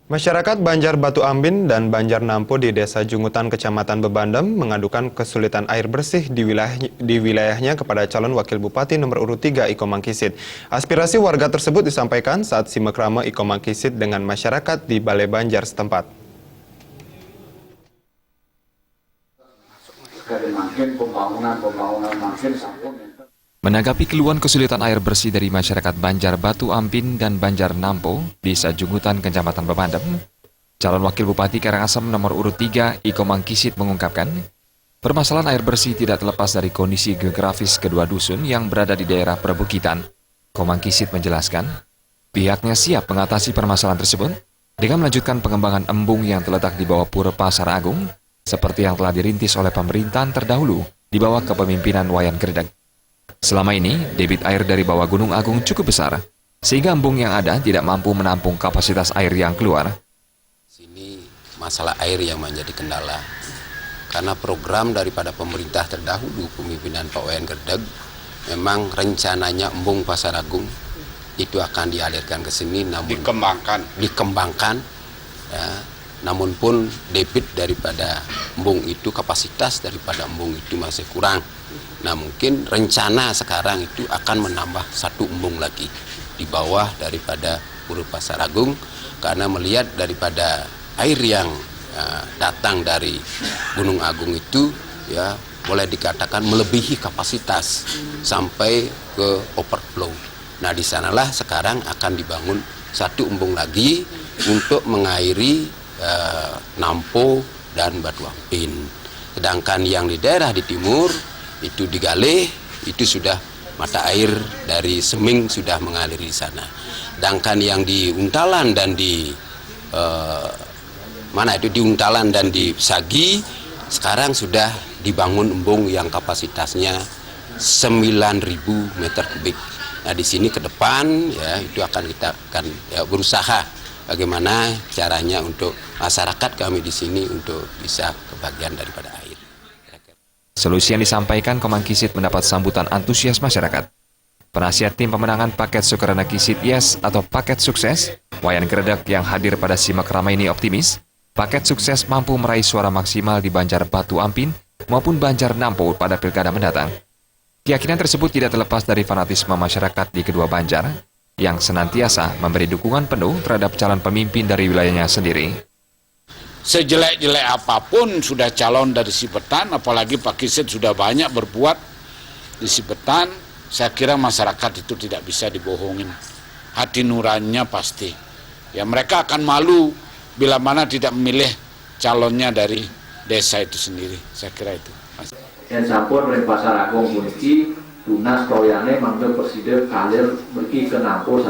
Masyarakat Banjar Batu Ambin dan Banjar Nampo di Desa Jungutan, Kecamatan Bebandem mengadukan kesulitan air bersih di wilayahnya kepada calon Wakil Bupati nomor urut 3 Iko Mangkisit. Aspirasi warga tersebut disampaikan saat simekrama Iko Mangkisit dengan masyarakat di Balai Banjar setempat. Menanggapi keluhan kesulitan air bersih dari masyarakat Banjar Batu Ambin dan Banjar Nampo, Desa Jungutan, Kecamatan Bebandem, calon Wakil Bupati Karangasem nomor urut 3 Iko Mangkisit mengungkapkan, permasalahan air bersih tidak terlepas dari kondisi geografis kedua dusun yang berada di daerah perbukitan. Iko Mangkisit menjelaskan, pihaknya siap mengatasi permasalahan tersebut dengan melanjutkan pengembangan embung yang terletak di bawah Pura Pasar Agung, seperti yang telah dirintis oleh pemerintahan terdahulu di bawah kepemimpinan Wayan Gredeg. Selama ini, debit air dari bawah Gunung Agung cukup besar, sehingga embung yang ada tidak mampu menampung kapasitas air yang keluar. Sini masalah air yang menjadi kendala, karena program daripada pemerintah terdahulu, pemimpinan Pak Wayan Gredeg, memang rencananya embung Pasar Agung itu akan dialirkan ke sini, namun dikembangkan ya, namun pun debit daripada embung itu, kapasitas daripada embung itu masih kurang. Nah, mungkin rencana sekarang itu akan menambah satu embung lagi di bawah daripada Pura Pasar Agung, karena melihat daripada air yang datang dari Gunung Agung itu ya boleh dikatakan melebihi kapasitas sampai ke overflow. Nah, di sanalah sekarang akan dibangun satu embung lagi untuk mengairi Nampo dan Batu Ambin. Sedangkan yang di daerah di timur itu di Galeh, itu sudah mata air dari Seming sudah mengalir di sana. Sedangkan yang di Untalan dan di di Untalan dan di Sagi sekarang sudah dibangun embung yang kapasitasnya 9.000 meter kubik. Nah, di sini ke depan ya itu kita akan berusaha bagaimana caranya untuk masyarakat kami di sini untuk bisa kebagian daripada air. Solusi yang disampaikan Iko Mangkisit mendapat sambutan antusias masyarakat. Penasihat tim pemenangan paket Sukarana Kisit Yes atau paket sukses, Wayan Gredeg yang hadir pada simekrama ini optimis, paket sukses mampu meraih suara maksimal di Banjar Batu Ambin maupun Banjar Nampo pada pilkada mendatang. Keyakinan tersebut tidak terlepas dari fanatisme masyarakat di kedua Banjar yang senantiasa memberi dukungan penuh terhadap calon pemimpin dari wilayahnya sendiri. Sejelek-jelek apapun sudah calon dari Sibetan, apalagi Pak Kisit sudah banyak berbuat di Sibetan, saya kira masyarakat itu tidak bisa dibohongin. Hati nuraninya pasti. Ya, mereka akan malu bila mana tidak memilih calonnya dari desa itu sendiri. Saya kira itu. Yang sampun oleh Pasar Agung puniki tunas toyane mangke presiden kalir mergi ke Nampo.